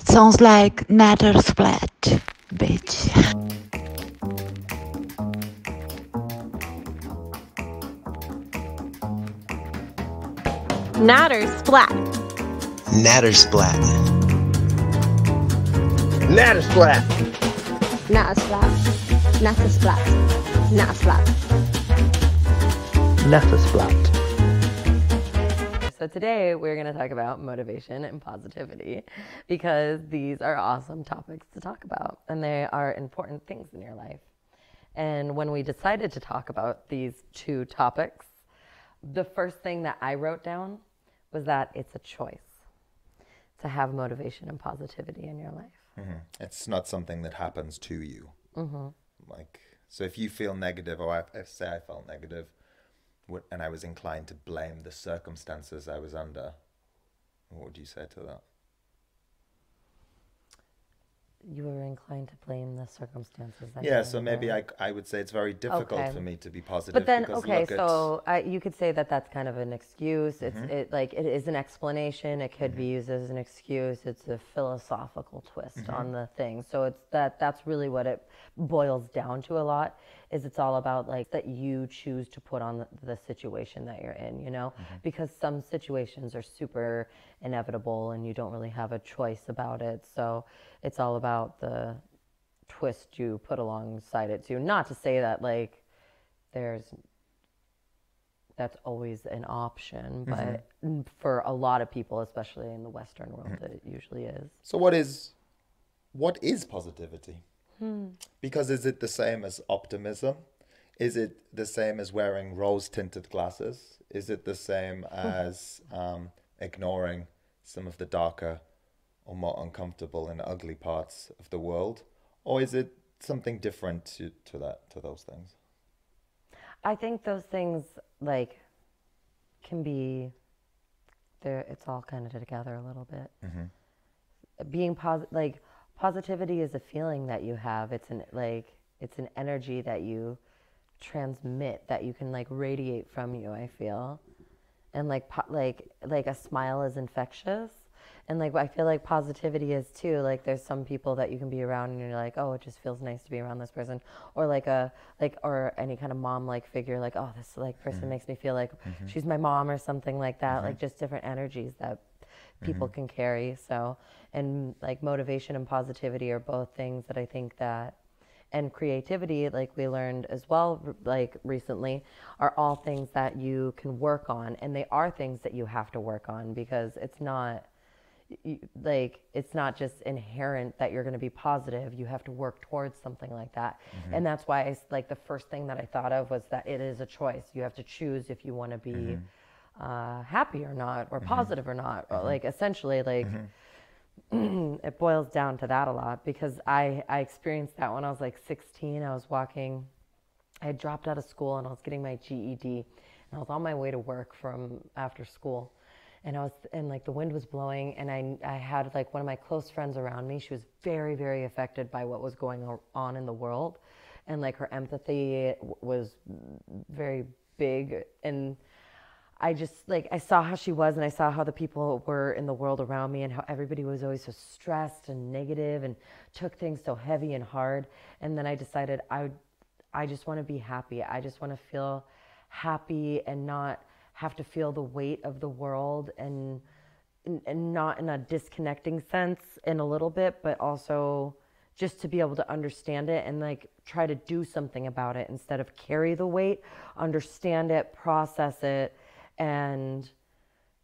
Sounds like Natter Splat, bitch. Natter splat. Natter splat. Natter splat. Natter splat. Natter splat. Natter splat. Natter splat. So today we're going to talk about motivation and positivity because these are awesome topics to talk about and they are important things in your life. And when we decided to talk about these two topics, the first thing that I wrote down was that it's a choice to have motivation and positivity in your life. Mm-hmm. It's not something that happens to you. Mm-hmm. So if you feel negative, or I say I felt negative, and I was inclined to blame the circumstances I was under, what would you say to that? You were inclined to blame the circumstances. So maybe I would say it's very difficult for me to be positive. But then, because you could say that that's kind of an excuse. It is an explanation. It could be used as an excuse. It's a philosophical twist on the thing. So that's really what it boils down to a lot. Is it's all about like that you choose to put on the situation that you're in, you know, because some situations are super inevitable and you don't really have a choice about it. So it's all about the twist you put alongside it too. Not to say that like that's always an option, but for a lot of people, especially in the Western world, it usually is. So what is positivity? Because is it the same as optimism? Is it the same as wearing rose-tinted glasses? Is it the same as ignoring some of the darker or more uncomfortable and ugly parts of the world? Or is it something different to those things? I think those things like can be there. It's all kind of together a little bit. Being positivity is a feeling that you have. It's an energy that you transmit, that you can like radiate from you, I feel. And like a smile is infectious. And like I feel like positivity is too. Like there's some people that you can be around and you're like, oh, it just feels nice to be around this person, or or any kind of mom like figure. Like, oh, this like person makes me feel like she's my mom or something like that. Like just different energies that people can carry. So, and like motivation and positivity are both things that I think that, and creativity, like we learned as well, like recently, are all things that you can work on, and they are things that you have to work on because it's not just inherent that you're going to be positive. You have to work towards something like that. And that's why the first thing that I thought of was that it is a choice. You have to choose if you want to be happy or not, or positive or not. Like essentially, like it boils down to that a lot because I experienced that when I was like 16. I was walking, I had dropped out of school and I was getting my GED, and I was on my way to work from after school. And like the wind was blowing, and I had like one of my close friends around me. She was very, very affected by what was going on in the world. And like her empathy was very big. And I just like, I saw how she was, and I saw how the people were in the world around me and how everybody was always so stressed and negative and took things so heavy and hard. And then I decided I just want to be happy. I just want to feel happy and not have to feel the weight of the world, and not in a disconnecting sense in a little bit, but also just to be able to understand it and like try to do something about it instead of carry the weight, understand it, process it, and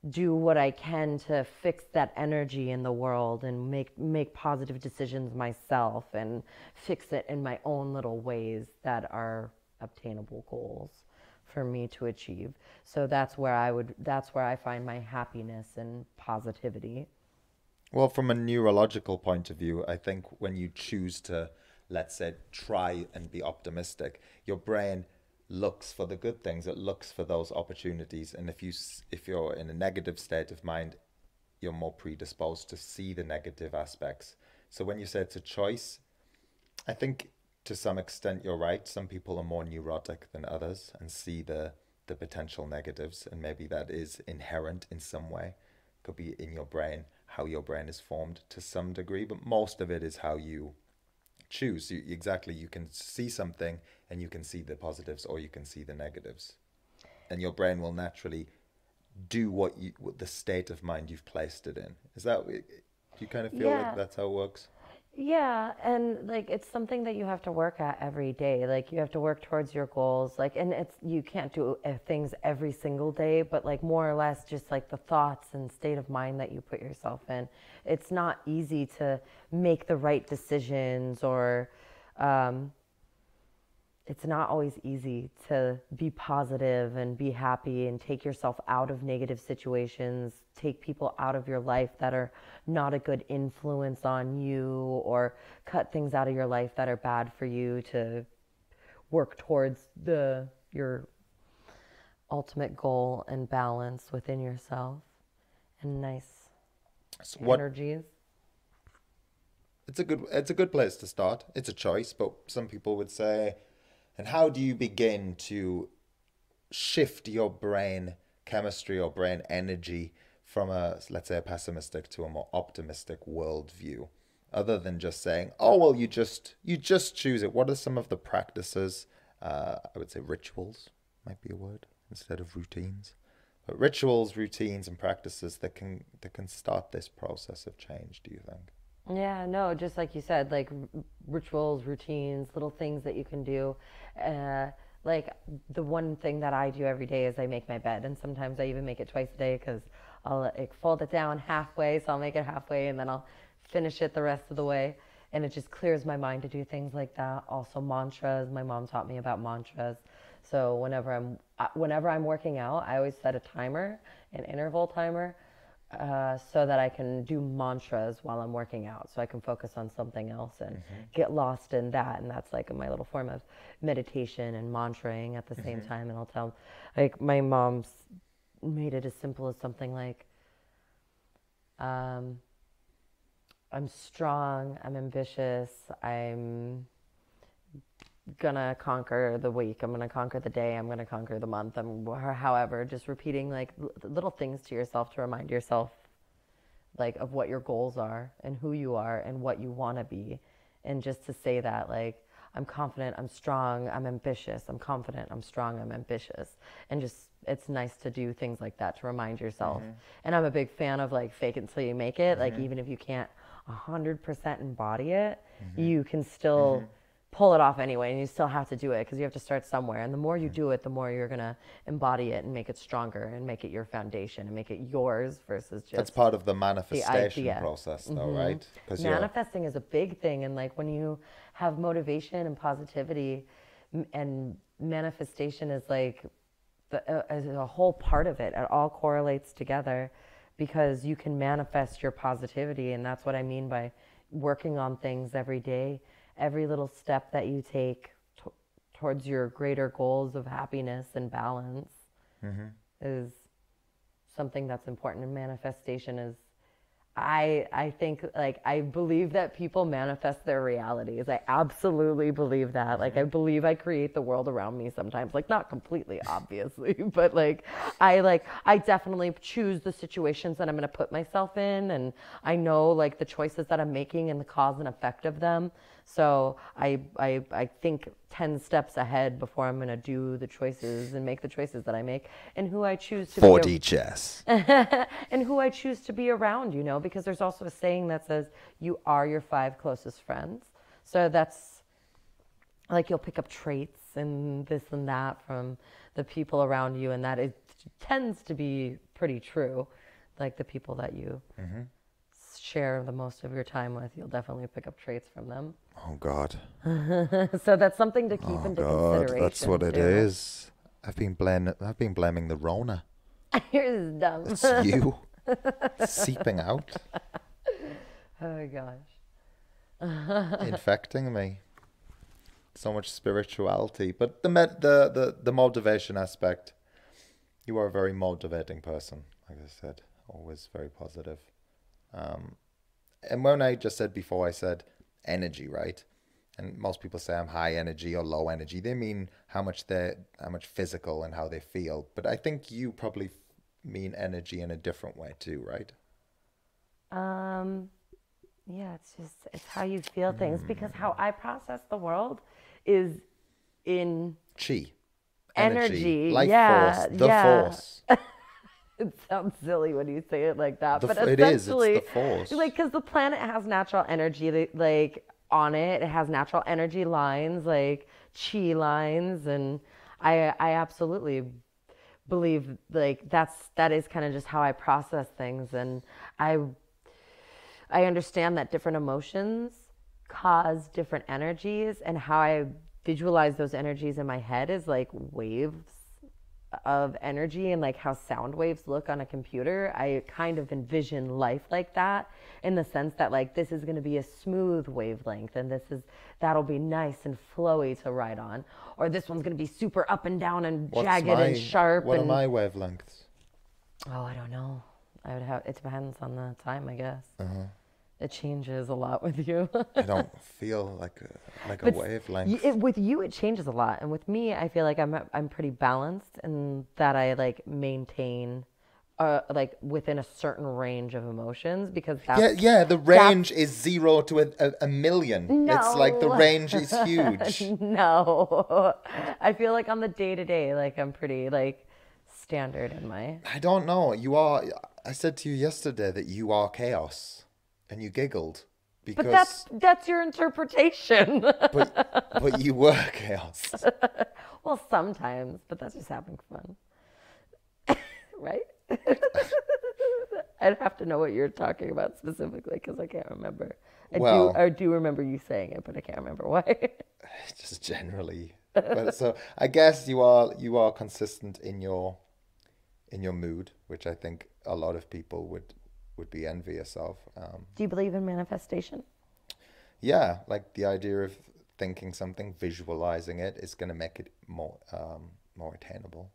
do what I can to fix that energy in the world and make positive decisions myself and fix it in my own little ways that are obtainable goals for me to achieve. So that's where I find my happiness and positivity. Well, from a neurological point of view, I think when you choose to, let's say, try and be optimistic, your brain looks for the good things. It looks for those opportunities. And if you're in a negative state of mind, you're more predisposed to see the negative aspects. So when you say it's a choice, I think to some extent you're right. Some people are more neurotic than others and see the potential negatives, and maybe that is inherent in some way. Could be in your brain how your brain is formed to some degree, but most of it is how you choose. Exactly, you can see something and you can see the positives or you can see the negatives, and your brain will naturally do what the state of mind you've placed it in. Is that, do you kind of feel Yeah. like that's how it works? Yeah, and like it's something that you have to work at every day. Like you have to work towards your goals. Like, and it's you can't do things every single day, but like more or less just like the thoughts and state of mind that you put yourself in. It's not easy to make the right decisions, or it's not always easy to be positive and be happy and take yourself out of negative situations, take people out of your life that are not a good influence on you, or cut things out of your life that are bad for you to work towards your ultimate goal and balance within yourself and nice So what energies. it's a good place to start. It's a choice, but some people would say, and how do you begin to shift your brain chemistry or brain energy from a, let's say, a pessimistic to a more optimistic worldview, other than just saying, oh well, you just choose it? What are some of the practices, I would say rituals might be a word instead of routines, but rituals, routines, and practices that can start this process of change, do you think? Yeah, no, just like you said, like rituals, routines, little things that you can do. Uh, like the one thing that I do every day is I make my bed, and sometimes I even make it twice a day because I'll like fold it down halfway, so I'll make it halfway and then I'll finish it the rest of the way. And it just clears my mind to do things like that. Also mantras. My mom taught me about mantras. So whenever I'm working out, I always set a timer, an interval timer, so that I can do mantras while I'm working out, so I can focus on something else and get lost in that. And that's like my little form of meditation and mantraing at the same time. And I'll tell, like, my mom's made it as simple as something like, I'm strong, I'm ambitious, I'm gonna conquer the week, I'm gonna conquer the day, I'm gonna conquer the month, or however, just repeating like little things to yourself to remind yourself like of what your goals are and who you are and what you want to be. And just to say that, like, I'm confident, I'm strong, I'm ambitious, I'm confident, I'm strong, I'm ambitious. And just, it's nice to do things like that to remind yourself. And I'm a big fan of like fake it until you make it. Like, even if you can't 100% embody it, you can still pull it off anyway, and you still have to do it because you have to start somewhere. And the more you do it, the more you're going to embody it and make it stronger and make it your foundation and make it yours versus just That's part of the manifestation idea. process, though, right? Because manifesting is a big thing. And like when you have motivation and positivity, and manifestation is like is a whole part of it. It all correlates together because you can manifest your positivity. And that's what I mean by working on things every day. Every little step that you take towards your greater goals of happiness and balance is something that's important. And manifestation is, I think, like, I believe that people manifest their realities. I absolutely believe that. Like, I believe I create the world around me sometimes. Like, not completely, obviously, but I definitely choose the situations that I'm going to put myself in, and I know like the choices that I'm making and the cause and effect of them. So I think 10 steps ahead before I'm going to do the choices and make the choices that I make, and who I choose to 4D chess. and who I choose to be around, you know, because there's also a saying that says you are your 5 closest friends. So that's like you'll pick up traits and this and that from the people around you, and that it tends to be pretty true. Like the people that you share the most of your time with, you'll definitely pick up traits from them. Oh God. So that's something to keep into consideration. That's what it too. is. I've been blaming the Rona. You're just dumb. It's you seeping out, Oh my gosh. infecting me. So much spirituality, but the motivation aspect. You are a very motivating person, like I said, always very positive. And when I just said before, I said energy, right? And most people say I'm high energy or low energy. They mean how much physical and how they feel. But I think you probably mean energy in a different way too, right? Um, yeah, it's how you feel things because how I process the world is in Chi, energy. life Yeah, force, the yeah. force. It sounds silly when you say it like that, but It is. It's essentially, the force. like, because the planet has natural energy, like on it, it has natural energy lines, like chi lines, and I absolutely believe like that is kind of just how I process things, and I I understand that different emotions cause different energies, and how I visualize those energies in my head is like waves of energy, and like how sound waves look on a computer. I kind of envision life like that, in the sense that like this is going to be a smooth wavelength, and that'll be nice and flowy to ride on, or this one's going to be super up and down and jagged and sharp. What are and my wavelengths? Oh, I don't know. I would have. It depends on the time, I guess. Uh-huh. It changes a lot with you. I don't feel like a But wavelength. with you, it changes a lot, and with me, I feel like I'm pretty balanced, and that I like maintain, like within a certain range of emotions, because that's Yeah. The range is 0 to a million. It's like the No. range is huge. No. I feel like on the day to day, like I'm pretty like standard in my. I don't know. You are. I said to you yesterday that you are chaos, and you giggled because. But that's your interpretation. But you were chaos. Well, sometimes, but that's just having fun. Right? I'd have to know what you're talking about specifically because I can't remember. I do remember you saying it, but I can't remember why. Just generally. But so I guess you are consistent in your mood, which I think a lot of people would be envious of. Do you believe in manifestation? Yeah, like the idea of thinking something, visualizing it is going to make it more attainable,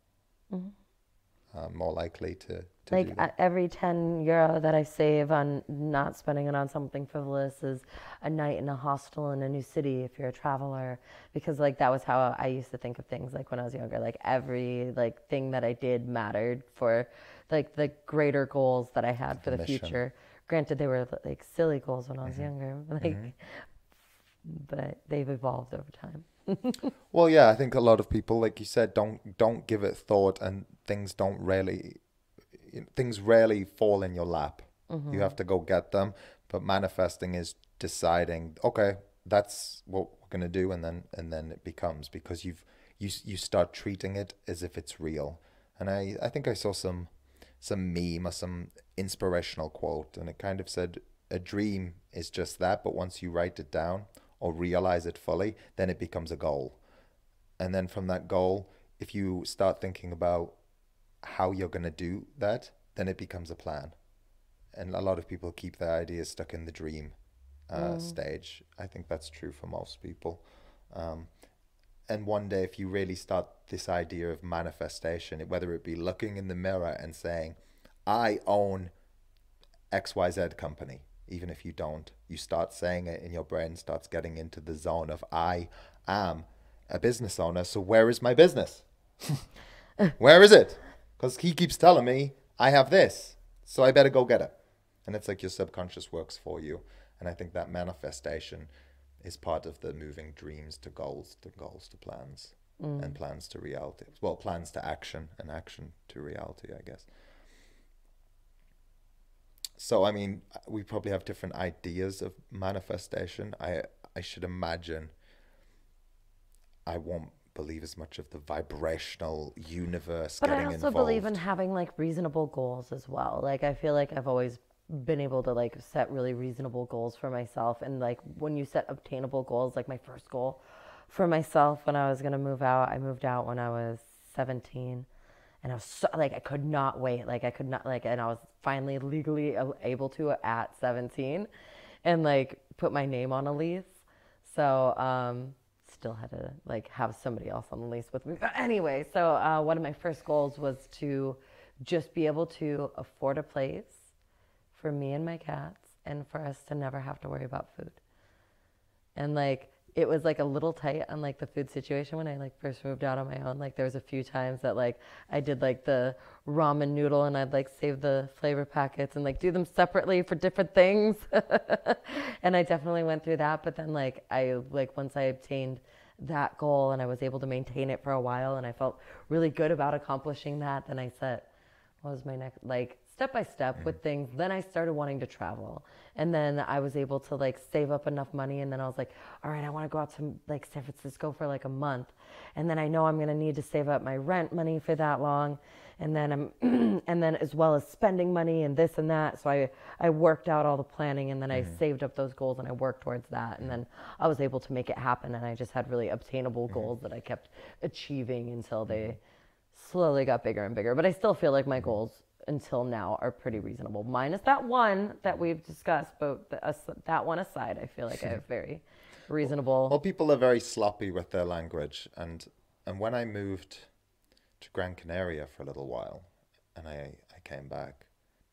more likely to Like do that. every €10 that I save on not spending it on something frivolous is a night in a hostel in a new city if you're a traveler, because like that was how I used to think of things like when I was younger. Like every like thing that I did mattered for like the greater goals that I had for the mission. future. Granted, they were like silly goals when I was younger, like, but they've evolved over time. Well, yeah, I think a lot of people, like you said, don't give it thought, and things rarely fall in your lap. You have to go get them. But manifesting is deciding, okay, that's what we're gonna do, and then it becomes, because you start treating it as if it's real. And I think I saw some meme or some inspirational quote, and it kind of said a dream is just that, but once you write it down or realize it fully, then it becomes a goal. And then from that goal, if you start thinking about how you're going to do that, then it becomes a plan. And a lot of people keep their ideas stuck in the dream stage. I think that's true for most people. And one day, if you really start this idea of manifestation, whether it be looking in the mirror and saying, I own XYZ company, even if you don't, you start saying it, and your brain starts getting into the zone of, I am a business owner, so where is my business? Where is it? Because he keeps telling me I have this, so I better go get it. And it's like your subconscious works for you. And I think that manifestation is part of the moving dreams to goals to plans, and plans to reality. Well, plans to action, and action to reality, I guess. So, I mean, we probably have different ideas of manifestation. I should imagine I won't believe as much of the vibrational universe But I getting also involved. believe in having like reasonable goals as well. Like I feel like I've always been able to like set really reasonable goals for myself, and like when you set obtainable goals, like my first goal for myself when I was going to move out, I moved out when I was 17, and I was so, like I could not wait. Like I could not like, and I was finally legally able to at 17 and like put my name on a lease. So still had to like have somebody else on the lease with me. But anyway, so one of my first goals was to just be able to afford a place for me and my cats, and for us to never have to worry about food. And like it was like a little tight on like the food situation when I like first moved out on my own. Like there was a few times that like I did like the ramen noodle and I'd like save the flavor packets and like do them separately for different things. And I definitely went through that. But then like once I obtained that goal and I was able to maintain it for a while and I felt really good about accomplishing that, then I set what was my next, like step by step with things. Then I started wanting to travel, and then I was able to like save up enough money, and then I was like, all right, I want to go out to like San Francisco for like a month, and then I know I'm going to need to save up my rent money for that long, and then and then as well as spending money and this and that. So I worked out all the planning, and then I saved up those goals and I worked towards that, and then I was able to make it happen. And I just had really obtainable goals that I kept achieving until they slowly got bigger and bigger. But I still feel like my goals until now are pretty reasonable, minus that one that we've discussed. But that one aside, I feel like I have very reasonable. Well, people are very sloppy with their language, and when I moved to Gran Canaria for a little while, and I came back,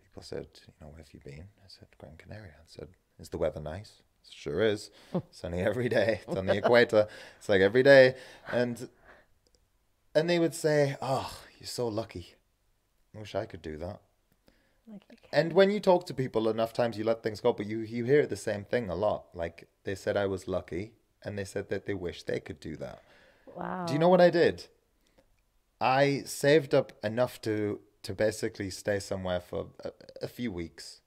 people said, where have you been? I said, Gran Canaria. I said, is the weather nice? It sure is. It's sunny every day. It's on the equator. It's like every day, and they would say, oh, you're so lucky. I wish I could do that. And when you talk to people enough times, you let things go, but you hear the same thing a lot. Like they said I was lucky, and they said that they wish they could do that. Wow. Do you know what I did? I saved up enough to basically stay somewhere for a few weeks,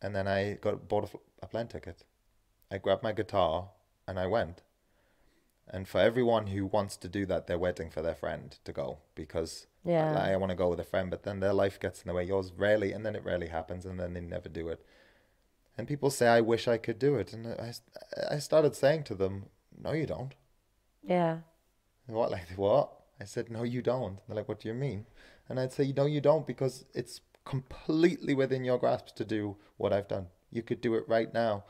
and then I bought a plane ticket. I grabbed my guitar and I went. And for everyone who wants to do that, they're waiting for their friend to go, because I want to go with a friend, but then their life gets in the way. Yours rarely, and then it rarely happens, and then they never do it. And people say, I wish I could do it. And I started saying to them, no, you don't. Yeah. What? Like, what? I said, no, you don't. They're like, what do you mean? And I'd say, no, you don't, because it's completely within your grasp to do what I've done. You could do it right now.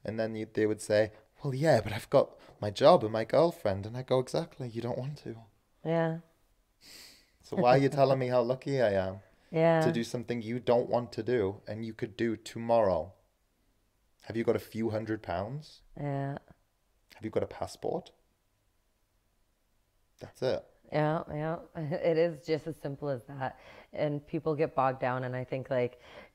And then they would say, well, yeah, but I've got my job and my girlfriend. And I go, exactly, you don't want to. Yeah. So why are you telling me how lucky I am Yeah. to do something you don't want to do and you could do tomorrow? Have you got a few £100? Yeah. Have you got a passport? That's it. Yeah, yeah. It is just as simple as that. And people get bogged down, and I think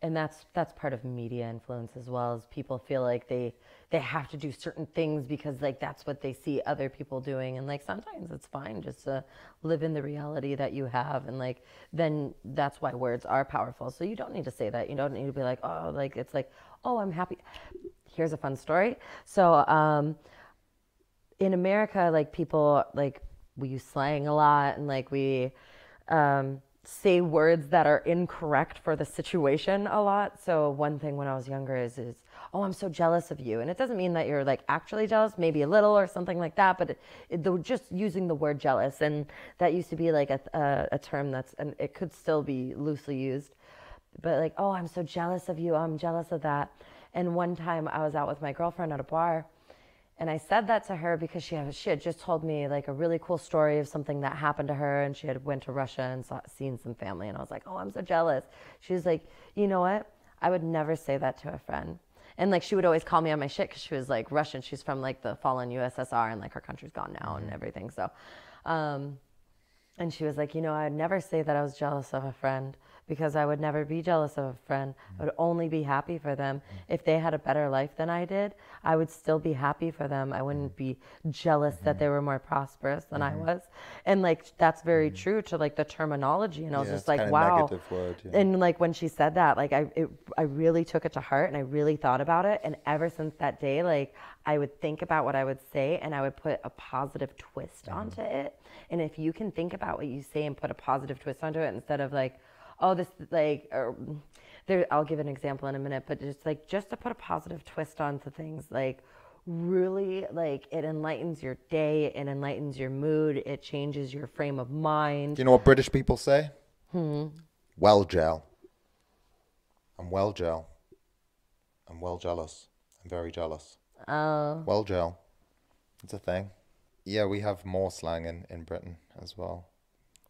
and that's part of media influence as well, as people feel like they have to do certain things because that's what they see other people doing, and sometimes it's fine just to live in the reality that you have, and then that's why words are powerful. So you don't need to say that. You don't need to be like, oh, it's oh, I'm happy. Here's a fun story. So in America, people we use slang a lot, and we say words that are incorrect for the situation a lot. So one thing when I was younger is oh, I'm so jealous of you. And it doesn't mean that you're actually jealous, maybe a little or something like that, but just using the word jealous. And that used to be a term and it could still be loosely used. But oh, I'm so jealous of you. I'm jealous of that. And one time I was out with my girlfriend at a bar, and I said that to her because she had just told me a really cool story of something that happened to her, and she had went to Russia and seen some family, and I was like, oh, I'm so jealous. She was like, you know what? I would never say that to a friend. And she would always call me on my shit because she was Russian. She's from the fallen USSR, and her country's gone now and everything. So, and she was like, I'd never say that I was jealous of a friend, because I would never be jealous of a friend. I would only be happy for them. If they had a better life than I did, I would still be happy for them. I wouldn't be jealous that they were more prosperous than I was. And that's very true to the terminology. And I was just wow. Negative word, yeah. And when she said that, I really took it to heart, and I really thought about it. And ever since that day, I would think about what I would say, and I would put a positive twist onto it. And if you can think about what you say and put a positive twist onto it, instead of oh, this I'll give an example in a minute, but just to put a positive twist onto things, really, it enlightens your day, it enlightens your mood, it changes your frame of mind. Do you know what British people say? Well, gel. I'm well, gel. I'm well jealous. I'm very jealous. Oh. Well, gel. It's a thing. Yeah, we have more slang in Britain as well.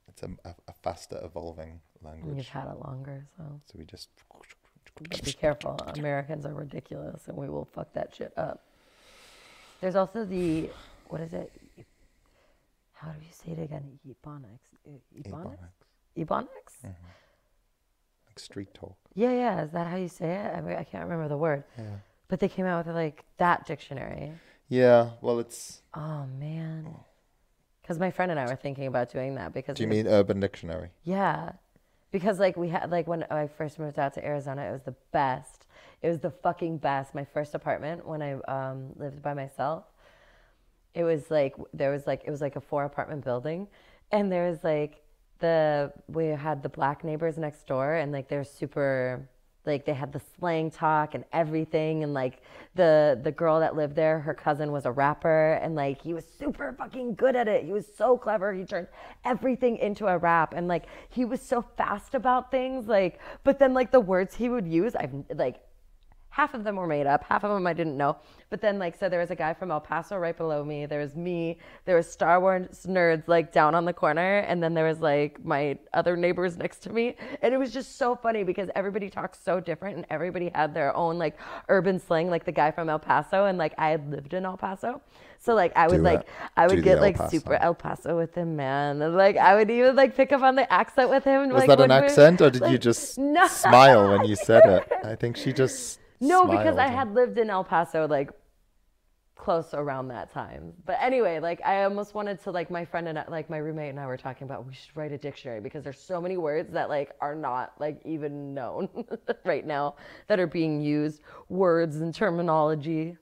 It's a faster evolving language. You've had it longer, so we just... But be careful. Americans are ridiculous, and we will fuck that shit up. There's also the what is it? How do you say it again? Ebonics. Ebonics? Like street talk. Yeah. Is that how you say it? I mean, I can't remember the word. Yeah. But they came out with like that dictionary. Yeah, well, it's... Oh, man. Because my friend and I were thinking about doing that because... Do you mean Urban Dictionary? Yeah. Because like we had, like when I first moved out to Arizona, it was the best. It was the fucking best. My first apartment when I lived by myself, it was like, it was like a 4-apartment building. And there was like we had the black neighbors next door and like they're super... Like they had the slang talk and everything, and like the girl that lived there, her cousin was a rapper, and like he was super fucking good at it. He was so clever. He turned everything into a rap, and like he was so fast about things. Like, but then like the words he would use, I've like half of them were made up, half of them I didn't know. But then like, so there was a guy from El Paso right below me. There was me. There was Star Wars nerds like down on the corner. And then there was like my other neighbors next to me. And it was just so funny because everybody talks so different and everybody had their own like urban slang, like the guy from El Paso. And like I had lived in El Paso. So like I would get like super El Paso with him, man. And like I would even like pick up on the accent with him. And, Was like, that an accent or did you just smile when you said it? I think she just... No, because I had lived in El Paso like close around that time. But anyway, like I almost wanted to, like my friend and I, like my roommate and I were talking about we should write a dictionary because there's so many words that like are not like even known right now that are being used, words and terminology.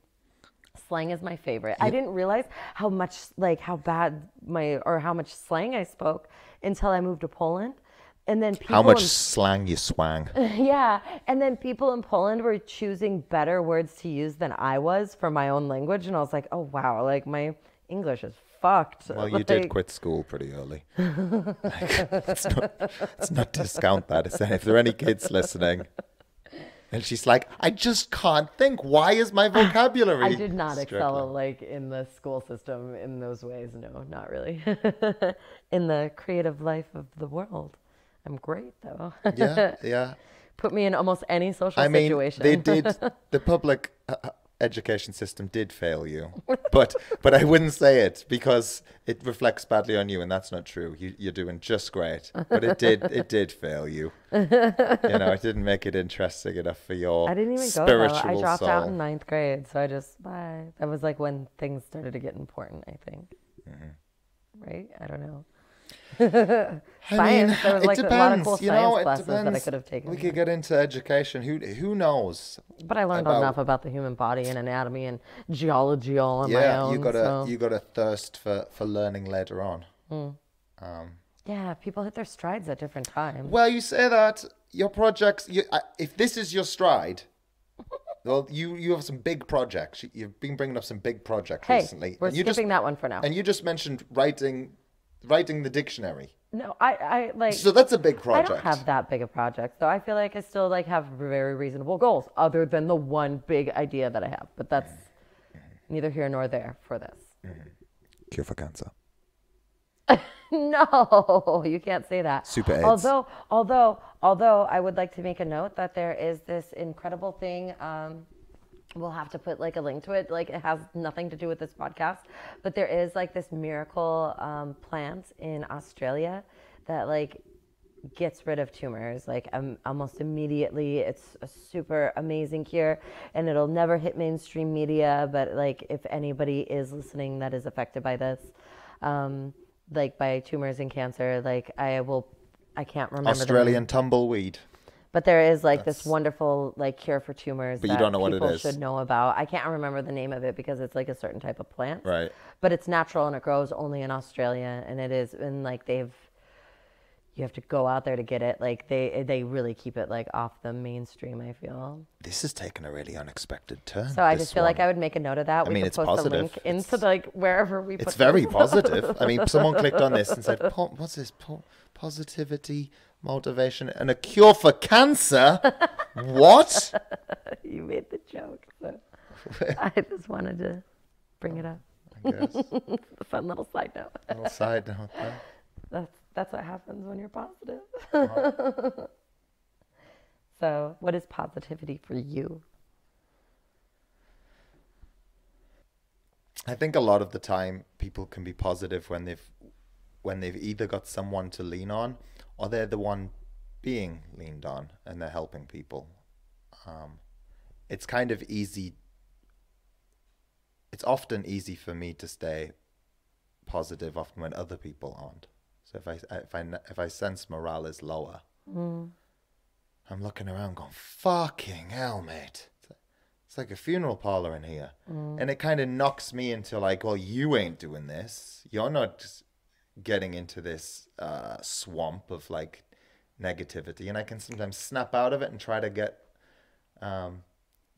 Slang is my favorite. I didn't realize how much how much slang I spoke until I moved to Poland. And then people How much slang you swang. Yeah. And then people in Poland were choosing better words to use than I was for my own language. And I was like, oh, wow, like my English is fucked. Well, you did quit school pretty early. Let's not discount that. If there are any kids listening. And she's like, I just can't think. Why is my vocabulary? I did not excel like in the school system in those ways. No, not really. In the creative life of the world. I'm great though. Yeah. Put me in almost any social situation. They did. The public education system did fail you, but I wouldn't say it because it reflects badly on you, and that's not true. You're doing just great, but it did fail you. It didn't make it interesting enough for your I didn't even spiritual go though. I dropped soul. out in 9th grade, so I just bye. That was like when things started to get important. I think, right? I don't know. Science, there was like it depends. a lot of cool science It classes depends. that I could have taken. We could get into education. Who knows? But I learned enough about the human body and anatomy and geology all on my own. You got a thirst for learning later on. Yeah, people hit their strides at different times. Well, you say that your projects. If this is your stride, well, you have some big projects. You've been bringing up some big projects recently. We're skipping that one for now. And you just mentioned writing the dictionary. No, I like. So that's a big project. I don't have that big a project, though. I feel like I still like have very reasonable goals, other than the one big idea that I have. But that's neither here nor there for this. Cure for cancer. No, you can't say that. Super AIDS. Although I would like to make a note that there is this incredible thing. We'll have to put like a link to it. Like it has nothing to do with this podcast, but there is like this miracle plant in Australia that like gets rid of tumors like almost immediately. It's a super amazing cure, and it'll never hit mainstream media. But like if anybody is listening that is affected by this, like by tumors and cancer, like I can't remember Australian tumbleweed. But there is like this wonderful like cure for tumors but that you don't know what it people is. should know about. I can't remember the name of it because it's like a certain type of plant. Right. But it's natural and it grows only in Australia, and it is, and like you have to go out there to get it. Like they really keep it like off the mainstream, I feel. This has taken a really unexpected turn. So I just feel like I would make a note of that. We could it's post positive. a link into like wherever we put It's very this. positive. I mean, someone clicked on this and said, what's this? Positivity, motivation, and a cure for cancer? What? You made the joke. So I just wanted to bring it up. I guess. A fun little side note. Little side note there. That's what happens when you're positive. Oh. So what is positivity for you? I think a lot of the time people can be positive when they've either got someone to lean on or they're the one being leaned on and they're helping people. It's kind of easy. It's often easy for me to stay positive often when other people aren't. So if I sense morale is lower, I'm looking around going, fucking hell, mate. It's like a funeral parlor in here. And it kind of knocks me into like, well, you ain't doing this. You're not getting into this swamp of like negativity. And I can sometimes snap out of it and try to get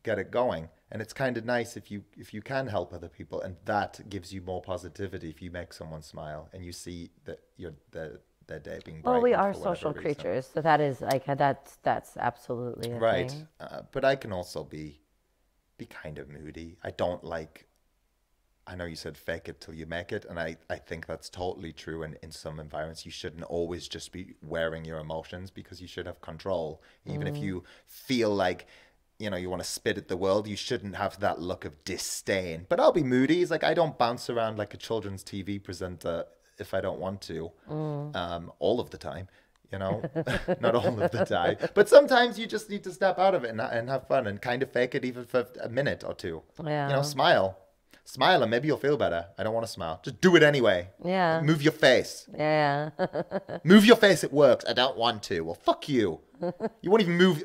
it going. And it's kind of nice if you can help other people, and that gives you more positivity if you make someone smile and you see that their day being brightened. Well, we are for whatever social reason. creatures, so that is like that's absolutely a Right. thing. But I can also be kind of moody. I don't like. I know you said fake it till you make it, and I think that's totally true. And in some environments, you shouldn't always just be wearing your emotions, because you should have control. Even if you feel like, you know, you want to spit at the world, you shouldn't have that look of disdain. But I'll be moody. It's like I don't bounce around like a children's TV presenter if I don't want to, all of the time. You know, not all of the time. But sometimes you just need to step out of it and have fun and kind of fake it even for a minute or two. Yeah. You know, smile. Smile and maybe you'll feel better. I don't want to smile. Just do it anyway. Yeah. Move your face. Yeah. Move your face, it works. I don't want to. Well, fuck you. You won't even move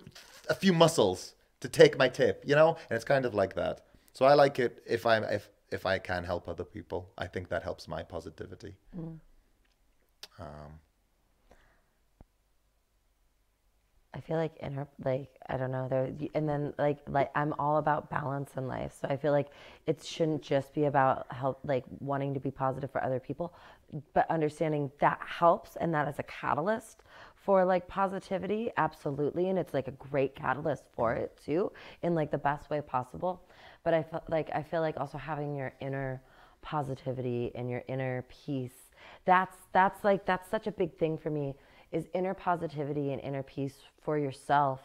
a few muscles to take my tip, you know? And it's kind of like that. So I like it if I can help other people. I think that helps my positivity. I feel like I don't know, there, and then like I'm all about balance in life. So I feel like it shouldn't just be about help, like wanting to be positive for other people, but understanding that helps and that is a catalyst for like positivity, absolutely, and it's like a great catalyst for it too, in like the best way possible. But I feel like also having your inner positivity and your inner peace, that's such a big thing for me. Is inner positivity and inner peace for yourself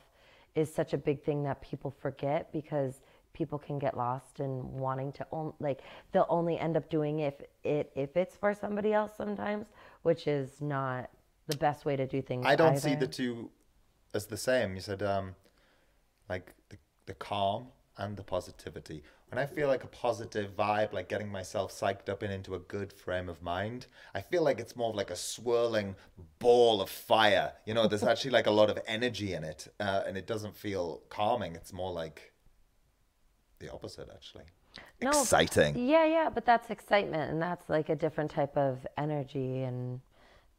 is such a big thing that people forget, because people can get lost in wanting to they'll only end up doing if it's for somebody else sometimes, which is not the best way to do things. I don't either. see the two as the same. You said like the calm and the positivity. When I feel like a positive vibe, like getting myself psyched up and into a good frame of mind, I feel like it's more of like a swirling ball of fire. You know, there's actually like a lot of energy in it, and it doesn't feel calming. It's more like the opposite, actually. No, Exciting. Yeah, but that's excitement, and that's like a different type of energy, and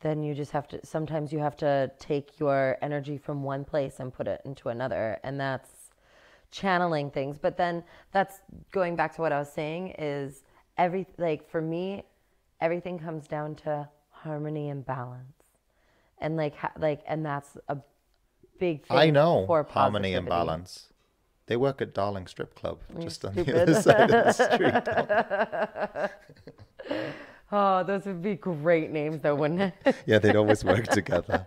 then you just have to, sometimes you have to take your energy from one place and put it into another, and that's channeling things. But then that's going back to what I was saying, is for me, everything comes down to harmony and balance, and and that's a big thing. I know for harmony and positivity. balance. They work at Darling Strip Club, You're just on stupid. the other side of the street. Oh, those would be great names though, wouldn't it? Yeah, they'd always work together.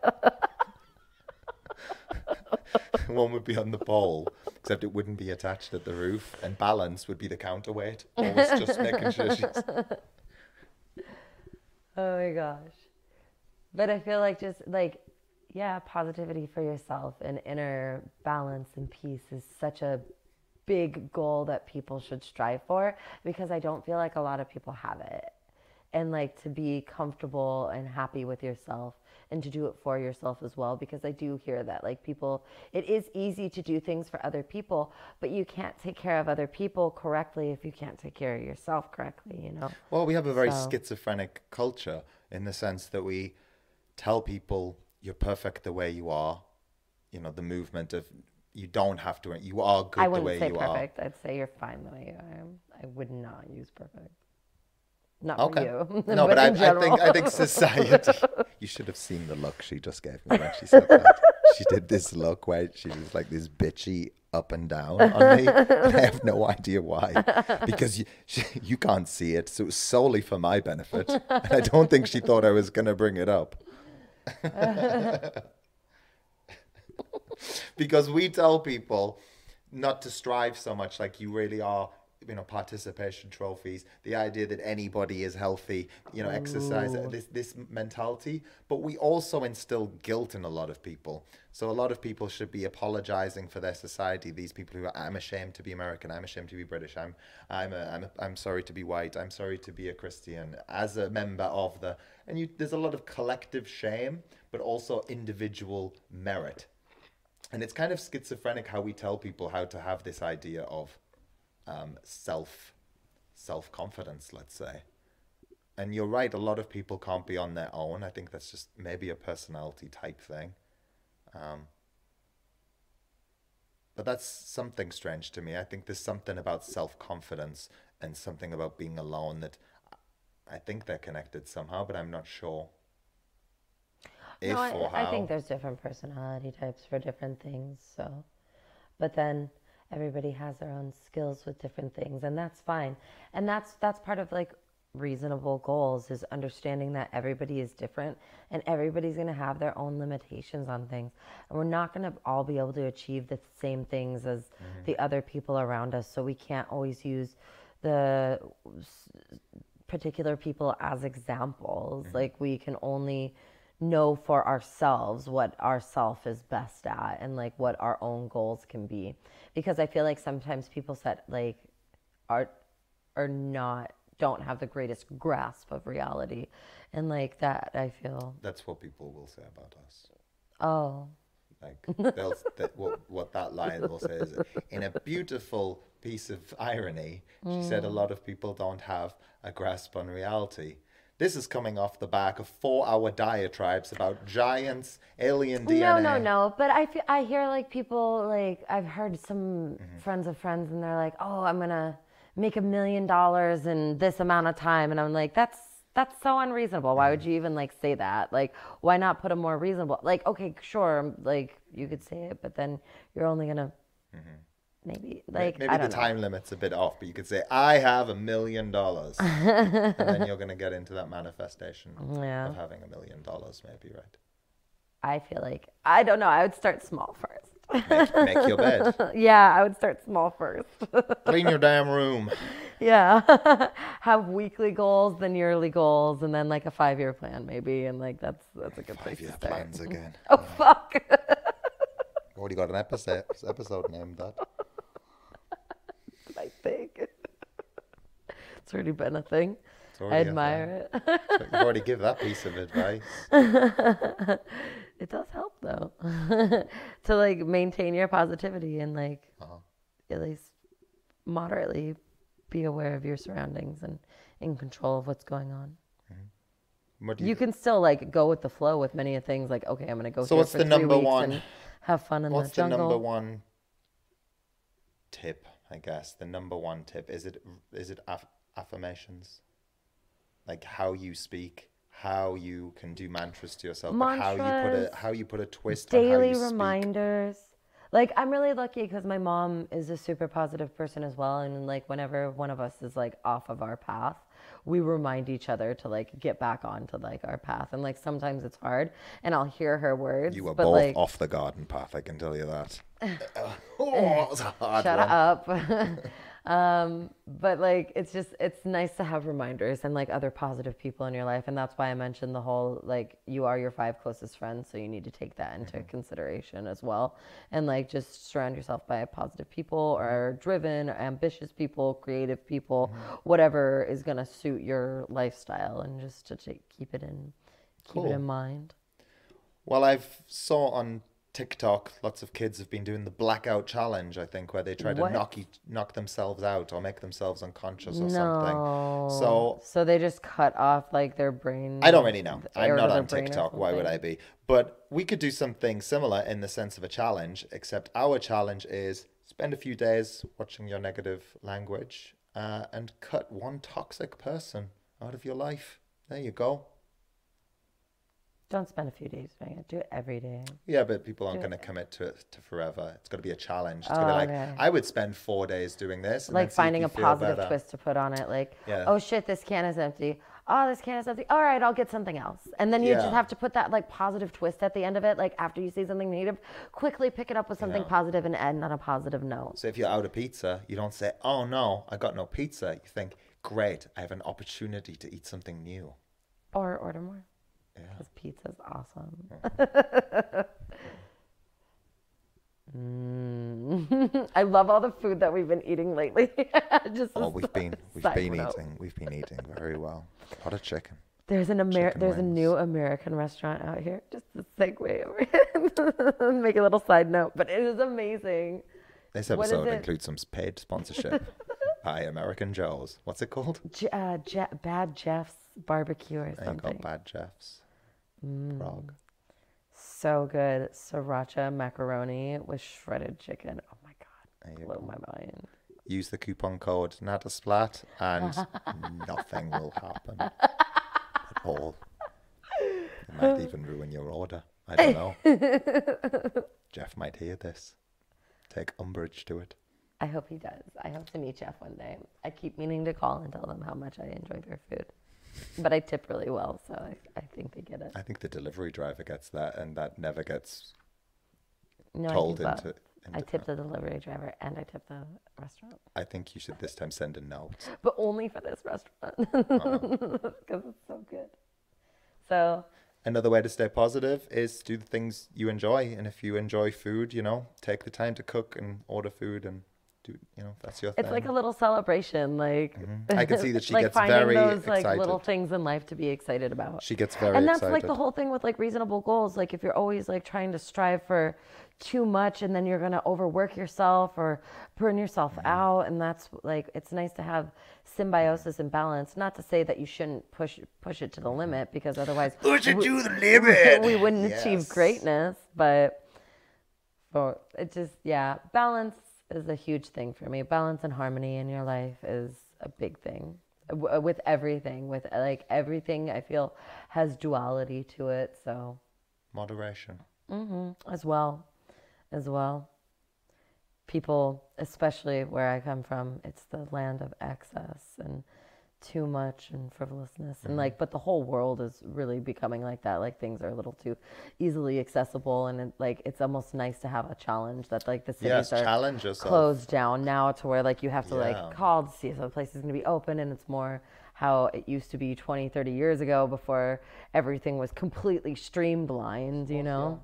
One would be on the pole, except it wouldn't be attached at the roof, and balance would be the counterweight. Always just making sure she's... Oh my gosh. But I feel like just positivity for yourself and inner balance and peace is such a big goal that people should strive for, because I don't feel like a lot of people have it. And like to be comfortable and happy with yourself and to do it for yourself as well, because I do hear that like people, it is easy to do things for other people, but you can't take care of other people correctly if you can't take care of yourself correctly, you know? Well, we have a very So- schizophrenic culture in the sense that we tell people you're perfect the way you are. You know, the movement of you don't have to, you are good I the way wouldn't say you perfect. I'd say you're fine the way you are. I would not use perfect. Not are. Okay. for you. No, but in general. I think society, you should have seen the look she just gave me when she said that. She did this look where she was like this bitchy up and down on me. And I have no idea why, because you can't see it. So it was solely for my benefit. And I don't think she thought I was going to bring it up. Because we tell people not to strive so much, like you really are participation trophies, the idea that anybody is healthy, exercise, this mentality. But we also instill guilt in a lot of people. So a lot of people should be apologizing for their society. These people who are, I'm ashamed to be American, I'm ashamed to be British, I'm sorry to be white, I'm sorry to be a Christian, as a member of there's a lot of collective shame, but also individual merit. And it's kind of schizophrenic how we tell people how to have this idea of self-confidence, let's say. And you're right, a lot of people can't be on their own. I think that's just maybe a personality type thing. But that's something strange to me. I think there's something about self-confidence and something about being alone that I think they're connected somehow, but I'm not sure if or how. I think there's different personality types for different things. So, but then everybody has their own skills with different things, and that's fine. And that's part of like reasonable goals, is understanding that everybody is different and everybody's going to have their own limitations on things, and we're not going to all be able to achieve the same things as the other people around us. So we can't always use the particular people as examples. Like, we can only know for ourselves what our self is best at and like what our own goals can be, because I feel like sometimes people set like are don't have the greatest grasp of reality, and like that I feel that's what people will say about us. Oh, like what that line will say is, in a beautiful piece of irony, she said a lot of people don't have a grasp on reality. This is coming off the back of 4-hour diatribes about giants, alien DNA. No. But I hear like people, like I've heard some friends of friends, and they're like, "Oh, I'm gonna make $1 million in this amount of time," and I'm like, that's so unreasonable. Why would you even like say that? Like, why not put a more reasonable? Like, okay, sure, like you could say it, but then you're only gonna maybe maybe I the don't know. time limit's a bit off, but you could say, I have $1 million, and then you're gonna get into that manifestation of having $1 million, maybe, right? I feel like, I don't know, I would start small first. Make your bed. Yeah, I would start small first. Clean your damn room. Yeah. Have weekly goals, then yearly goals, and then like a 5-year plan maybe, and like that's a good place to 5-year start. plans again. Oh, fuck. Already got an episode named that. I think. It's already been a thing. I Already admire it. You've already give that piece of advice. It does help though, to like maintain your positivity and like at least moderately be aware of your surroundings and in control of what's going on. What do You can still like go with the flow with many of things. Like, okay, I'm gonna go So here what's for the 3 number weeks one- and have fun in What's the the jungle. number one tip, I guess? The number one tip, is it affirmations? Like how you speak, how you can do mantras to yourself, but how you put a twist on how Daily you speak. reminders. Like, I'm really lucky because my mom is a super positive person as well, and like whenever one of us is like off of our path, we remind each other to like get back onto like our path. And like sometimes it's hard, and I'll hear her words. You were but both like, off the garden path, I can tell you that. It was a hard shut one. up. But like it's nice to have reminders and like other positive people in your life, and that's why I mentioned the whole like you are your 5 closest friends, so you need to take that into consideration as well, and like just surround yourself by positive people or driven or ambitious people, creative people, whatever is going to suit your lifestyle, and just to keep it in mind. Well, I've saw on TikTok, lots of kids have been doing the blackout challenge, I think, where they try to knock themselves out or make themselves unconscious or something. So they just cut off like their brain. I don't really know. I'm air not to their on brain or TikTok. Why would I something. be? But we could do something similar in the sense of a challenge, except our challenge is spend a few days watching your negative language and cut one toxic person out of your life. There you go. Don't spend a few days doing it. Do it every day. Yeah, but people aren't going to commit to it to forever. It's got to be a challenge. It's got to be like, okay. I would spend 4 days doing this. And Like then see if finding you a feel positive better. twist to put on it. Like, Yeah. oh shit, this can is empty. oh, this can of something. All right, I'll get something else. And then you just Yeah. have to put that like positive twist at the end of it. Like after you say something negative, quickly pick it up with something positive and end on a positive note. So if you're out of pizza, you don't say, "Oh no, I got no pizza." You think, "Great, I have an opportunity to eat something new." Or order more. Yeah. Because pizza's awesome. I love all the food that we've been eating lately. Just Oh, a we've been side note. eating very well. A lot of chicken. There's a wings. new American restaurant out here. Just a segue over here. Make a little side note, but it is amazing. This What is episode it? includes some paid sponsorship by American Joe's. What's it called? Bad Jeff's barbecue or There you go, something. Bad Jeff's. Frog. So good. Sriracha macaroni with shredded chicken. Oh my There God. you Blow go. my mind. Use the coupon code NATASPLAT and nothing will happen at all. It might even ruin your order. I don't know. Jeff might hear this. Take umbrage to it. I hope he does. I hope to meet Jeff one day. I keep meaning to call and tell them how much I enjoy their food. But I tip really well, so I think they get it. I think the delivery driver gets that, and that never gets No, told I do both. into. I tip the delivery driver and I tip the restaurant. I think you should this time send a note. But only for this restaurant. Because it's so good. So, Another way to stay positive is do the things you enjoy, and if you enjoy food, take the time to cook and order food and do, that's your thing. it's like a little celebration. Like, I can see that she like gets finding very those like excited. little things in life to be excited about. She gets very And that's excited. like the whole thing with like reasonable goals. Like if you're always like trying to strive for too much and then you're going to overwork yourself or burn yourself out. And that's like, it's nice to have symbiosis and balance. Not to say that you shouldn't push it to the limit, because otherwise Push it to the limit. we wouldn't achieve Yes. greatness. But it just, yeah, balance is a huge thing for me. Balance and harmony in your life is a big thing with everything. With like everything, I feel has duality to it. So Moderation. as well. People, especially where I come from, it's the land of excess and too much and frivolousness and like, but the whole world is really becoming like that. Like things are a little too easily accessible, and it's almost nice to have a challenge that like the cities Yes, are challenge yourself. closed down now to where like you have to Yeah. like call to see if the place is going to be open, and it's more how it used to be 20, 30 years ago before everything was completely streamlined, you know?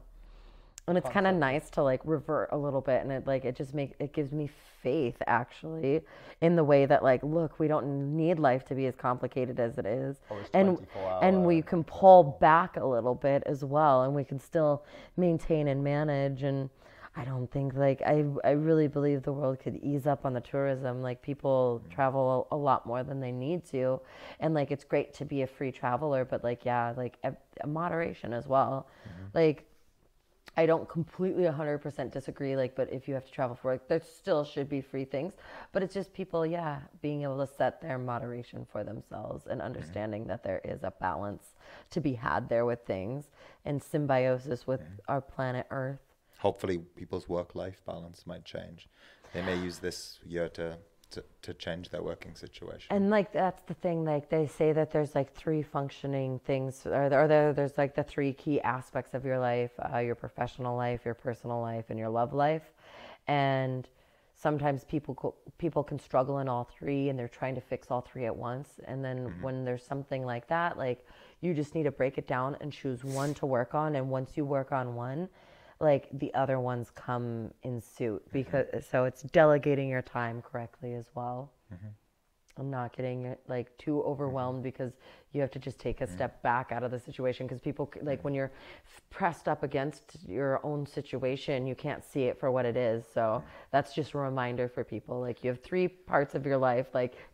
And it's kind of nice to like revert a little bit, and it gives me faith actually in the way that like, look, we don't need life to be as complicated as it is, and we can pull back a little bit as well, and we can still maintain and manage. And I don't think like I really believe the world could ease up on the tourism. Like people travel a lot more than they need to, and like it's great to be a free traveler, but like a moderation as well. Like I don't completely 100% disagree, but if you have to travel for work, there still should be free things. But it's just people, being able to set their moderation for themselves and understanding that there is a balance to be had there with things and symbiosis with our planet Earth. Hopefully people's work-life balance might change. They may use this year to change their working situation. And that's the thing, they say that there's three functioning things, or there's the three key aspects of your life, your professional life, your personal life, and your love life. And sometimes people can struggle in all three, and they're trying to fix all three at once. And then when there's something like that, you just need to break it down and choose one to work on. And once you work on one, the other ones come in suit, so it's delegating your time correctly as well. I'm not getting too overwhelmed because you have to just take a step back out of the situation, because people when you're pressed up against your own situation, you can't see it for what it is. So that's just a reminder for people. You have three parts of your life,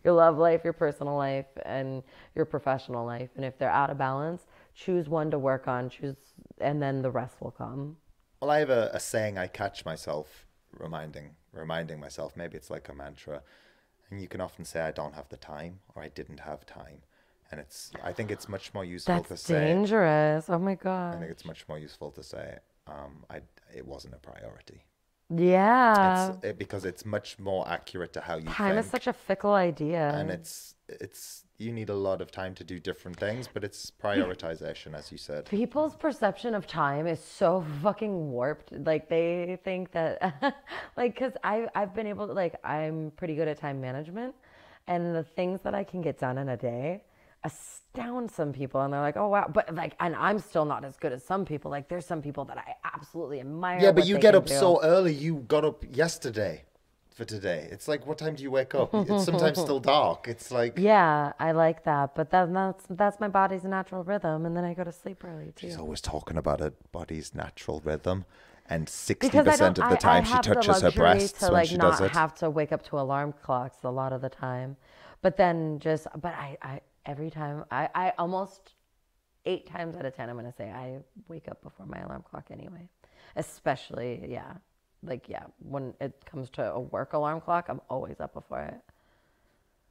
your love life, your personal life, and your professional life. And if they're out of balance, choose one to work on, and then the rest will come. Well, I have a saying I catch myself reminding myself. Maybe it's like a mantra. And you can often say, I don't have the time, or I didn't have time. And I think it's much more useful to That's say. dangerous. Oh my God. I think it's much more useful to say, it wasn't a priority. Yeah. Because it's much more accurate to how you Time is think. such a fickle idea. And it's you need a lot of time to do different things, but it's prioritization, as you said. People's perception of time is so fucking warped. Like they think that, like, cause I've been able to, like, I'm pretty good at time management, and the things that I can get done in a day astound some people, and they're like, oh wow, but like, and I'm still not as good as some people. Like, there's some people that I absolutely admire. Yeah, but what you they get can up do. so early. You got up yesterday for today. It's like, what time do you wake up? It's sometimes still dark. It's like, Yeah, I like that, but that's my body's natural rhythm, and then I go to sleep early too. she's always talking about her body's natural rhythm, and Because 60% of the time she have the touches her luxury breasts to when like she not does it. have to wake up to alarm clocks a lot of the time, but then I every time I almost 8 times out of 10 I'm gonna say I wake up before my alarm clock anyway, especially when it comes to a work alarm clock, I'm always up before it.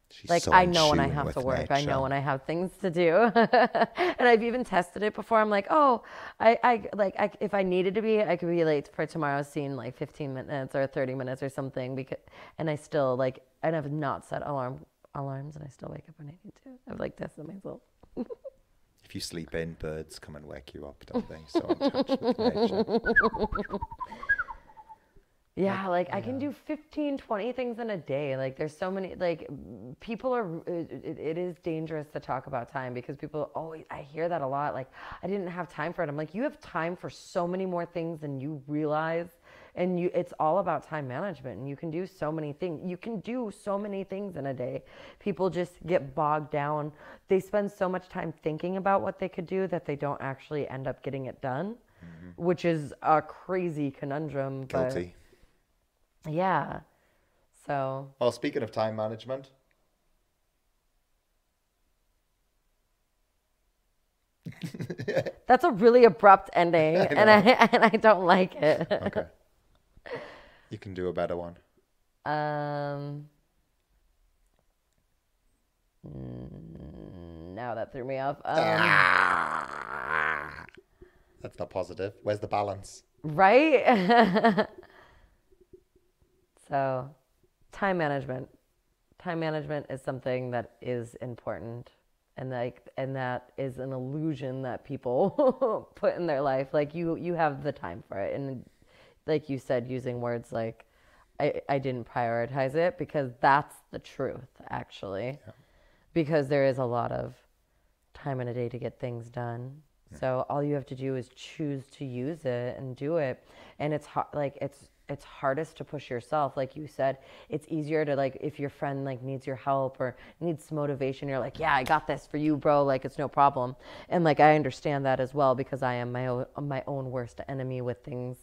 She's Like, so I in know when I tune have with to work. I nature. know when I have things to do. And I've even tested it before. I'm like, oh, if I needed to be, I could be late for tomorrow's scene, like 15 minutes or 30 minutes or something. And I still, like, and I've not set alarms, and I still wake up when I need to. I've, like, tested myself. If you sleep in, birds come and wake you up, don't they? So in touch with nature. Yeah, like I can do 15, 20 things in a day. Like there's so many, like people are, it is dangerous to talk about time because people always, I hear that a lot. Like, I didn't have time for it. I'm like, you have time for so many more things than you realize. And it's all about time management, and you can do so many things. You can do so many things in a day. People just get bogged down. They spend so much time thinking about what they could do that they don't actually end up getting it done, which is a crazy conundrum. Guilty. But yeah. So. Well, speaking of time management. That's a really abrupt ending, and I don't like it. Okay. You can do a better one. Now that threw me off. That's not positive. Where's the balance? Right? So, time management. Time management is something that is important, and that is an illusion that people put in their life. Like you have the time for it, and like you said, using words like I didn't prioritize it, because that's the truth, actually. Yeah. Because there is a lot of time in a day to get things done. Yeah. So all you have to do is choose to use it and do it. And it's it's hardest to push yourself. Like you said, it's easier to, like, if your friend like needs your help or needs motivation, you're like, yeah, I got this for you, bro. Like, it's no problem. And like, I understand that as well, because I am my own worst enemy with things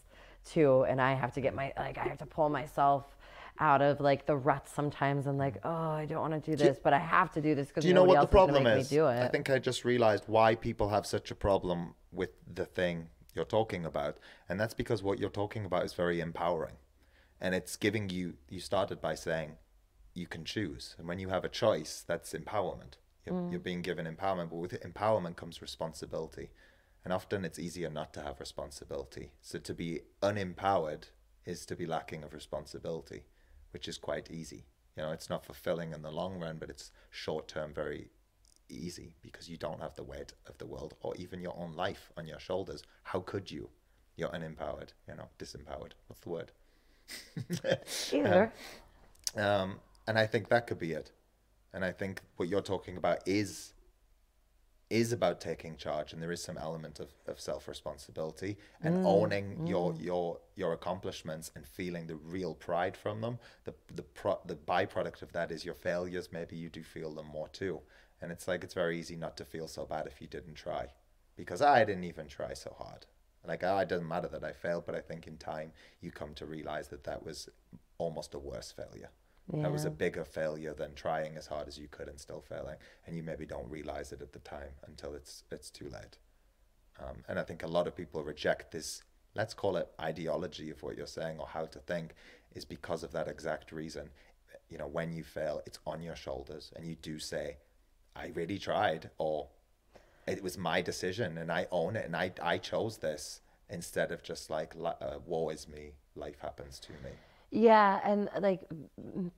too. And I have to get I have to pull myself out of like the ruts sometimes. I'm like, oh, I don't want to do this, but I have to do this because nobody else is going to make me do it. I think I just realized why people have such a problem with the thing you're talking about, and that's because what you're talking about is very empowering, and it's giving you started by saying you can choose, and when you have a choice, that's empowerment. You're being given empowerment, but with empowerment comes responsibility, and often it's easier not to have responsibility. So to be unempowered is to be lacking of responsibility, which is quite easy. It's not fulfilling in the long run, but it's short term very easy, because you don't have the weight of the world or even your own life on your shoulders. How could you? You're unempowered, disempowered. What's the word? Either. And I think that could be it. And I think what you're talking about is about taking charge, and there is some element of self-responsibility and owning your accomplishments and feeling the real pride from them. The byproduct of that is your failures. Maybe you do feel them more too. And it's like, it's very easy not to feel so bad if you didn't try, because I didn't even try so hard. Like, it doesn't matter that I failed, but I think in time you come to realize that was almost a worse failure. Yeah. That was a bigger failure than trying as hard as you could and still failing. And you maybe don't realize it at the time until it's too late. And I think a lot of people reject this, let's call it ideology of what you're saying, or how to think, is because of that exact reason. When you fail, it's on your shoulders, and you do say, I really tried, or it was my decision and I own it, and I chose this, instead of just like, woe is me, life happens to me. Yeah, and like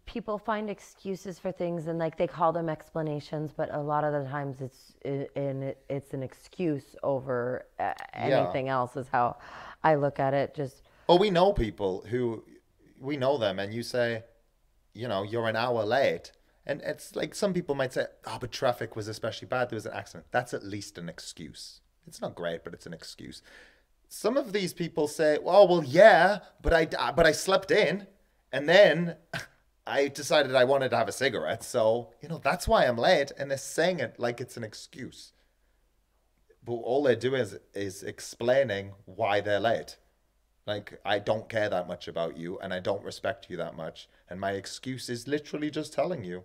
people find excuses for things and like they call them explanations, but a lot of the times it's an excuse over anything else is how I look at it. Just Or we know people who, we know them, and you say, you know, you're an hour late. And it's like some people might say, oh, but traffic was especially bad. There was an accident. That's at least an excuse. It's not great, but it's an excuse. Some of these people say, oh, well, yeah, but I slept in, and then I decided I wanted to have a cigarette. So, you know, that's why I'm late. And they're saying it like it's an excuse. But all they're doing is explaining why they're late. Like, I don't care that much about you, and I don't respect you that much. And my excuse is literally just telling you.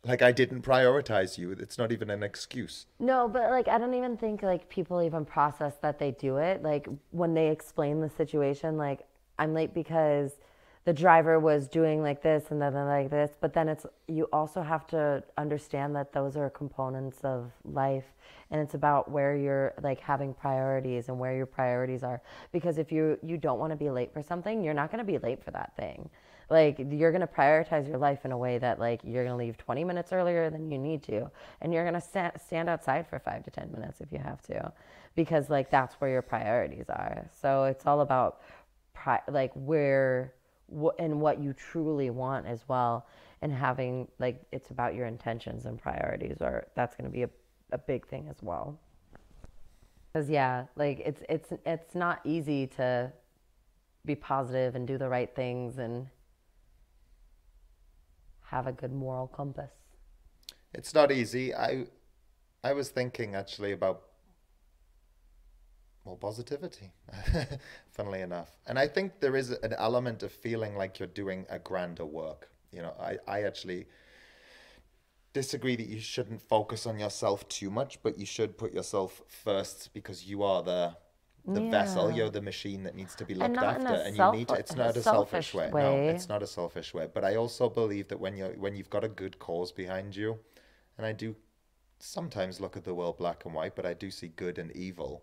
Like, I didn't prioritize you. It's not even an excuse. no, but like I don't even think like people even process that they do it. Like when they explain the situation, like I'm late because the driver was doing like this and then like this. But then it's you also have to understand that those are components of life, and it's about where you're like having priorities and where your priorities are. Because if you don't want to be late for something, you're not going to be late for that thing. Like you're going to prioritize your life in a way that like you're going to leave 20 minutes earlier than you need to, and you're going to stand outside for 5 to 10 minutes if you have to, because like that's where your priorities are. So it's all about like where and what you truly want as well, and having like it's about your intentions and priorities, or that's going to be a big thing as well. Because yeah, like it's not easy to be positive and do the right things and have a good moral compass. It's not easy. I was thinking actually about more positivity, funnily enough. And I think there is an element of feeling like you're doing a grander work. You know, I actually disagree that you shouldn't focus on yourself too much, but you should put yourself first, because you are the vessel, you're the machine that needs to be looked after, and you need to, it's not a selfish way. No, it's not a selfish way. But I also believe that when you've got a good cause behind you, and I do sometimes look at the world black and white, but I do see good and evil.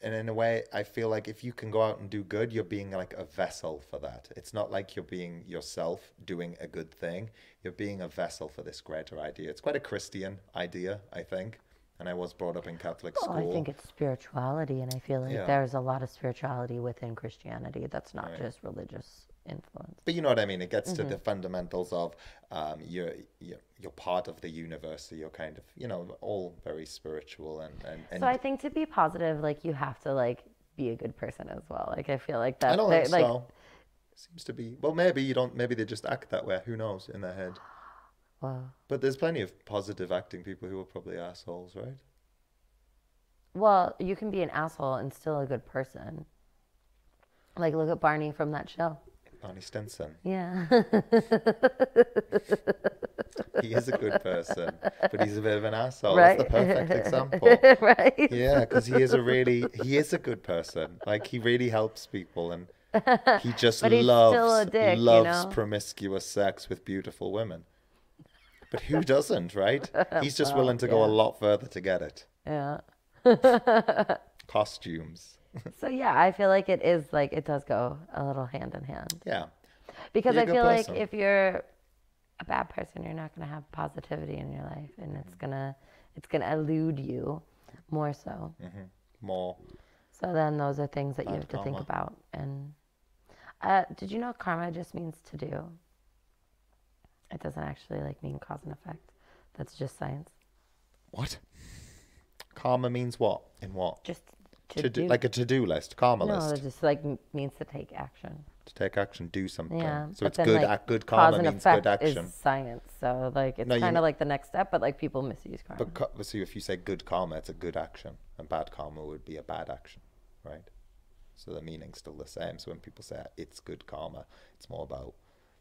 And in a way, I feel like if you can go out and do good, you're being like a vessel for that. It's not like you're being yourself doing a good thing. You're being a vessel for this greater idea. It's quite a Christian idea, I think. And I was brought up in Catholic school. I think it's spirituality, and I feel like there's a lot of spirituality within Christianity that's not just religious influence. But you know what I mean? It gets to the fundamentals of you're part of the universe, so you're kind of, you know, all very spiritual and So I think to be positive, like you have to like be a good person as well. Like I feel like that. I don't think like, so. Seems to be. Well, maybe you don't. Maybe they just act that way. Who knows in their head? Wow. But there's plenty of positive acting people who are probably assholes, right? Well, you can be an asshole and still a good person. Like look at Barney from that show. Barney Stinson. Yeah. He is a good person, but he's a bit of an asshole. Right. That's the perfect example. Right. Yeah, because he is a good person. Like he really helps people, and he just But he's still a dick, you know? promiscuous sex with beautiful women. But who doesn't, right? He's just willing to go yeah. a lot further to get it. Yeah. Costumes. So yeah, I feel like it is like it does go a little hand in hand. Yeah. Because Be a I good feel person. like if you're a bad person, you're not going to have positivity in your life, and it's gonna elude you more so. More. So then those are things that you Bad have to think karma. about. And did you know karma just means to do? It doesn't actually like mean cause and effect. That's just science. What? Karma means what? In what? Just to do. Like a to-do list, karma No, list. it just like means to take action. To take action, do something. Yeah. So but it's then, good. like, Good cause karma and means good effect action. is science. So like it's No, you kind mean- of like the next step, but like people misuse karma. But see, if you say good karma, it's a good action, and bad karma would be a bad action, right? So the meaning's still the same. So when people say it's good karma, it's more about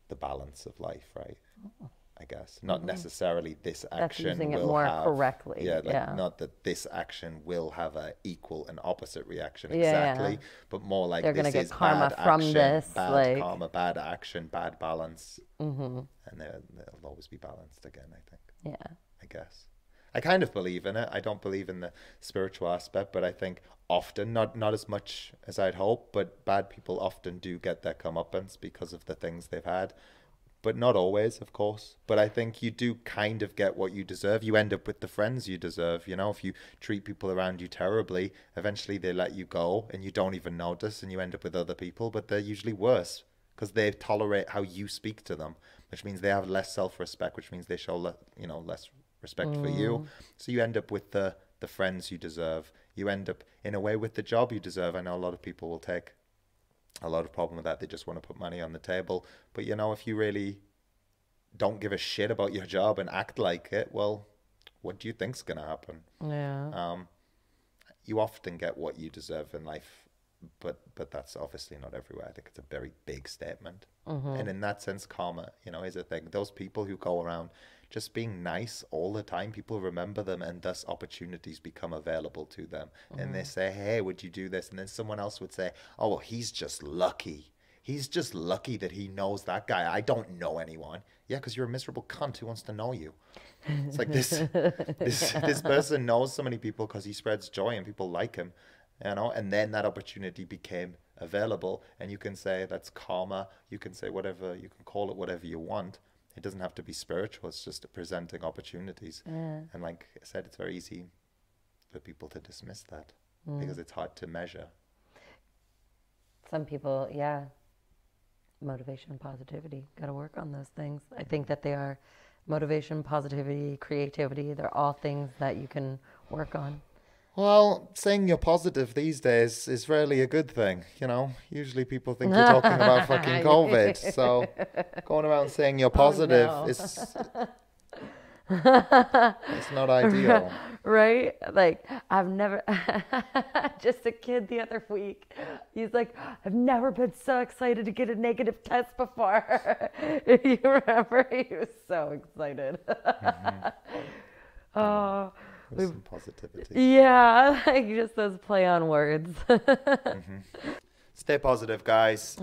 the balance of life, right? I guess not necessarily this action using it will more have, correctly, Yeah, like yeah. not that this action will have a equal and opposite reaction Yeah. exactly, but more like They're this gonna get is karma bad from action, this, bad like- karma, bad action, bad balance, and they'll always be balanced again. I think. Yeah. I guess. I kind of believe in it. I don't believe in the spiritual aspect, but I think often, not as much as I'd hope, but bad people often do get their comeuppance because of the things they've had. But not always, of course. But I think you do kind of get what you deserve. You end up with the friends you deserve. You know, if you treat people around you terribly, eventually they let you go and you don't even notice, and you end up with other people, but they're usually worse because they tolerate how you speak to them, which means they have less self-respect, which means they show less respect for you. So you end up with the friends you deserve. You end up in a way with the job you deserve. I know a lot of people will take a lot of problem with that. They just want to put money on the table. But you know, if you really don't give a shit about your job and act like it, well, what do you think's gonna happen? Yeah. You often get what you deserve in life, but that's obviously not everywhere. I think it's a very big statement. And in that sense, karma, you know, is a thing. Those people who go around just being nice all the time, people remember them, and thus opportunities become available to them. And they say, hey, would you do this? And then someone else would say, oh, well, he's just lucky. He's just lucky that he knows that guy. I don't know anyone. Yeah, because you're a miserable cunt who wants to know you. It's like this person knows so many people because he spreads joy and people like him, you know. And then that opportunity became available, and you can say that's karma. You can say whatever, you can call it whatever you want. It doesn't have to be spiritual. It's just presenting opportunities. And like I said, it's very easy for people to dismiss that because it's hard to measure. Some people, yeah. Motivation, positivity. Got to work on those things. I think that they are motivation, positivity, creativity. They're all things that you can work on. Well, saying you're positive these days is rarely a good thing, you know. Usually people think you're talking about fucking COVID. So going around saying you're positive is it's not ideal. Right? Like, I've never, just a kid the other week, he's like, I've never been so excited to get a negative test before. You remember? He was so excited. Oh, Some positivity. yeah, like just those play on words. Stay positive, guys.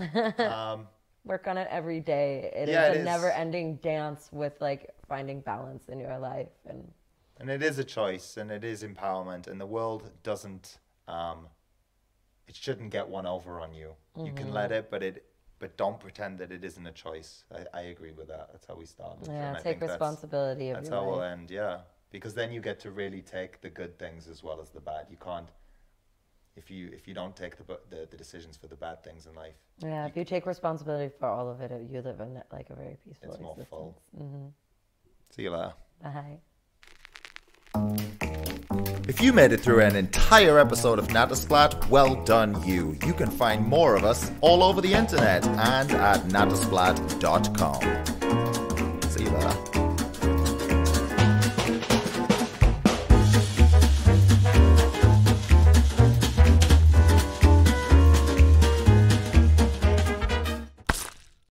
Work on it every day. It Yeah, is it a is. never-ending dance with like finding balance in your life. And it is a choice, and it is empowerment, and the world doesn't it shouldn't get one over on you. You can let it, but don't pretend that it isn't a choice. I agree with that. That's how we started. Yeah, And I take think responsibility of that's your how we'll life. end, yeah. Because then you get to really take the good things as well as the bad. You can't if you don't take the decisions for the bad things in life. Yeah, if you take responsibility for all of it, you live in like a very peaceful It's more existence. full. See you later. Bye. If you made it through an entire episode of Nattasplat, well done you. You can find more of us all over the internet and at nattasplat.com. See you later.